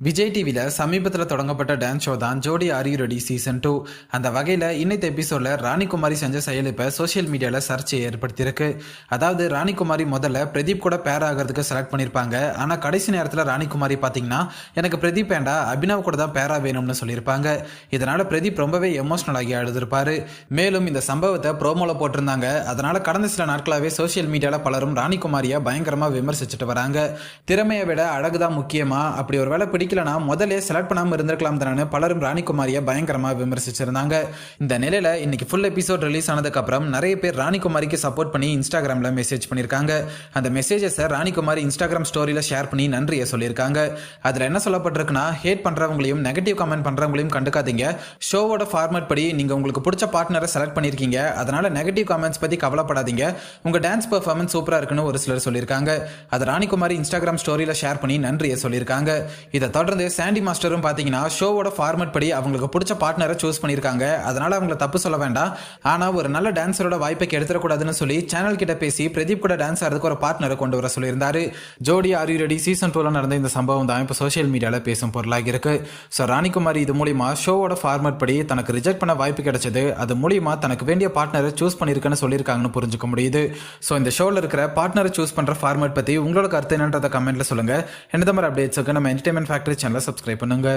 விஜய் டிவியில் சமீபத்தில் தொடங்கப்பட்ட டான்ஸ் ஷோ தான் ஜோடி ஆர் யூ ரெடி சீசன் 2. அந்த வகையில் இன்னைக்கு எபிசோடில் ராணிகுமாரி செஞ்ச செயல் இப்போ சோஷியல் மீடியாவில் சர்ச்சையை ஏற்படுத்தியிருக்கு. அதாவது ராணிகுமாரி முதல்ல பிரதீப் கூட பேர் ஆகிறதுக்கு செலக்ட் பண்ணியிருப்பாங்க. ஆனால் கடைசி நேரத்தில் ராணிகுமாரி பார்த்தீங்கன்னா எனக்கு பிரதீப் வேண்டா அபினவ் கூட தான் பேரா வேணும்னு சொல்லியிருப்பாங்க. இதனால் பிரதீப் ரொம்பவே எமோஷனல் ஆகி அழுதுருப்பாரு. மேலும் இந்த சம்பவத்தை ப்ரோமோவில் போட்டிருந்தாங்க. அதனால் கடந்த சில நாட்களாகவே சோஷியல் மீடியாவில் பலரும் ராணிகுமாரியை பயங்கரமாக விமர்சிச்சுட்டு வராங்க. திறமையை விட அழகுதான் முக்கியமா, அப்படி ஒரு வேலை பிடிக்கலனா முதல்ல செலக்ட் பண்ணாமல் இருந்திருக்கலாம் தானே பலரும் ராணிகுமாரியை பயங்கரமாக விமர்சிச்சிருந்தாங்க. இந்த நிலையில் இன்னைக்கு ஃபுல் எபிசோட் ரிலீஸ் ஆனதுக்கு அப்புறம் நிறைய பேர் ராணிகுமாரிக்கு சப்போர்ட் பண்ணி இன்ஸ்டாகிராமில் மெசேஜ் பண்ணியிருக்காங்க. அந்த மெசேஜஸை ராணிகுமாரி இன்ஸ்டாகிராம் ஸ்டோரியில் ஷேர் பண்ணி நன்றியை சொல்லியிருக்காங்க. அதில் என்ன சொல்லப்பட்டிருக்குன்னா, ஹேட் பண்ணுறவங்களையும் நெகட்டிவ் கமெண்ட் பண்ணுறவங்களையும் கண்டுக்காதீங்க. ஷோவோட ஃபார்மேட் படி நீங்கள் உங்களுக்கு பிடிச்ச பார்ட்னரை செலக்ட் பண்ணியிருக்கீங்க. அதனால் நெகட்டிவ் கமெண்ட்ஸ் பற்றி கவலைப்படாதீங்க. உங்கள் டான்ஸ் பெர்ஃபார்மன்ஸ் சூப்பராக இருக்குன்னு ஒரு சிலர் சொல்லியிருக்காங்க. அதை ராணிகுமாரி இன்ஸ்டாகிராம் ஸ்டோரியில் ஷேர் பண்ணி நன்றியை சொல்லியிருக்காங்க. இதை தொடர்ந்து சாண்டி மாஸ்டரும் பார்த்தீங்கன்னா ஷோவோட ஃபார்மேட் படி அவங்களுக்கு பிடிச்ச பார்ட்னரை சூஸ் பண்ணியிருக்காங்க. அதனால அவங்கள தப்பு சொல்ல வேண்டாம், ஆனால் ஒரு நல்ல டான்ஸரோட வாய்ப்பை எடுத்துடக்கூடாதுன்னு சொல்லி சேனல் கிட்ட பேசி பிரதீப் கூட டான்ஸ் ஆடுறதுக்கு ஒரு பார்ட்னரை கொண்டு வர சொல்லியிருந்தாரு. ஜோடி ஆர் யூ ரெடி சீசன் 2 நடந்த இந்த சம்பவம் தான் இப்போ சோஷியல் மீடியாவில் பேசும் பொருளாகி இருக்கு. ஸோ ராணிகுமாரி இது மூலியமா ஷோவோட ஃபார்மேட் படி தனக்கு ரிஜெக்ட் பண்ண வாய்ப்பு கிடைச்சது, அது மூலியமா தனக்கு வேண்டிய பார்ட்னரை சூஸ் பண்ணியிருக்குன்னு சொல்லியிருக்காங்கன்னு புரிஞ்சுக்க முடியுது. ஸோ இந்த ஷோவில் இருக்கிற பார்ட்னரை சூஸ் பண்ணுற ஃபார்மேட் பற்றி உங்களோட கருத்து என்னன்றதை கமெண்ட்ல சொல்லுங்க. இந்த மாதிரி அப்டேட்ஸுக்கு நம்ம என்டர்டைன்மெண்ட் ஃபேக்டரி சேனலை சப்ஸ்கிரைப் பண்ணுங்க.